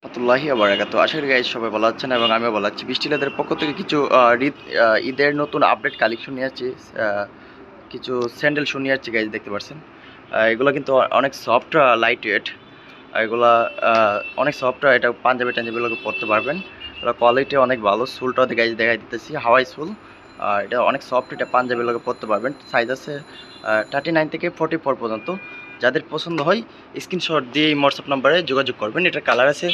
রহমতুল্লাহি ওয়া বারাকাতুহু। আশা করি গাইজ সবাই ভালো আছেন এবং আমিও ভালো আছি। বৃষ্টি লেদারের পক্ষ থেকে কিছু ঈদের নতুন আপডেট কালেকশন নিয়ে আসছি। কিছু স্যান্ডেল শু নিয়ে আসছি গাইজ, দেখতে পাচ্ছেন। এগুলো কিন্তু অনেক সফট, লাইট ওয়েট। এগুলা অনেক সফট, এটা পাঞ্জাবি টাঞ্জাবিগুলোকে পরতে পারবেন। এগুলো কোয়ালিটি অনেক ভালো। সোলটাও গাইজ দেখাই দিতেছি, হাওয়াই সোল। এটা অনেক সফট, এটা পাঞ্জাবিগুলোকে পরতে পারবেন। সাইজ আছে 39 থেকে 44 পর্যন্ত। যাদের পছন্দ হয় স্ক্রিনশট দিয়ে এই হোয়াটসঅ্যাপ নাম্বারে যোগাযোগ করবেন। এটার কালার আছে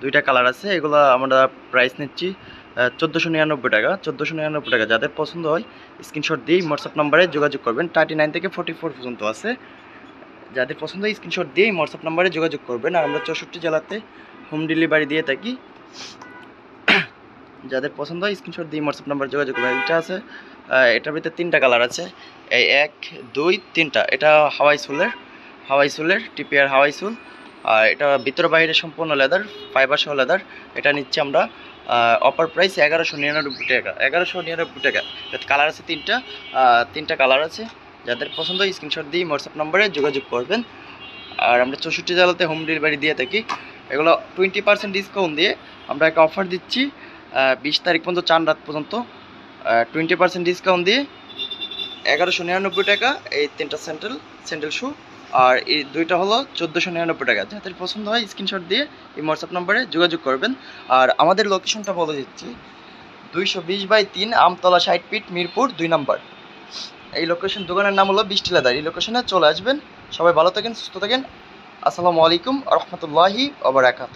দুইটা কালার আছে। এগুলো আমরা প্রাইস নিচ্ছি 1499 টাকা। 1499 টাকা। যাদের পছন্দ হয় স্ক্রিনশট দিয়ে হোয়াটসঅ্যাপ নাম্বারে যোগাযোগ করবেন। 39 থেকে 44 পর্যন্ত আছে। যাদের পছন্দ হয় স্ক্রিনশট দিয়ে হোয়াটসঅ্যাপ নাম্বারে যোগাযোগ করবেন। আর আমরা 64 জেলাতে হোম ডেলিভারি দিয়ে থাকি। যাদের পছন্দ হয় স্ক্রিনশট দিয়ে হোয়াটসঅ্যাপ নাম্বারে যোগাযোগ করবেন। এটা আছে, এটার ভিতরে 3টা কালার আছে। এই 1 2 3টা। এটা হাওয়াই সোলের টিপিআর হাওয়াই সোল। আর এটা ভিতর বাইরে সম্পূর্ণ লেদার, ফাইবার সহ লেদার। এটা নিচ্ছি আমরা অফার প্রাইস 1199 টাকা। 1199 টাকা। এটাতে কালার আছে 3টা কালার আছে। যাদের পছন্দ হয় স্ক্রিনশট দিয়ে হোয়াটসঅ্যাপ নাম্বারে যোগাযোগ করবেন। আর আমরা 64 জেলাতে হোম ডেলিভারি দিয়ে থাকি। এগুলো 20% ডিসকাউন্ট দিয়ে আমরা একটা অফার দিচ্ছি 20 তারিখ পর্যন্ত, 4 রাত পর্যন্ত। 20% ডিসকাউন্ট দিয়ে 1199 টাকা এই 3টা স্যান্ডেল শু। আর এই দুইটা হলো 1499 টাকা। যাদের পছন্দ হয় স্ক্রিনশট দিয়ে এই হোয়াটসঅ্যাপ নাম্বারে যোগাযোগ করবেন। আর আমাদের লোকেশনটা বলে দিচ্ছি, 220/3 আমতলা 60 ফিট, মিরপুর 2 নম্বর। এই লোকেশন, দোকানের নাম হলো বৃষ্টি লেদার। এই লোকেশনে চলে আসবেন। সবাই ভালো থাকেন, সুস্থ থাকেন। আসসালামু আলাইকুম ওয়া রাহমাতুল্লাহি ওয়া বারাকাতুহু।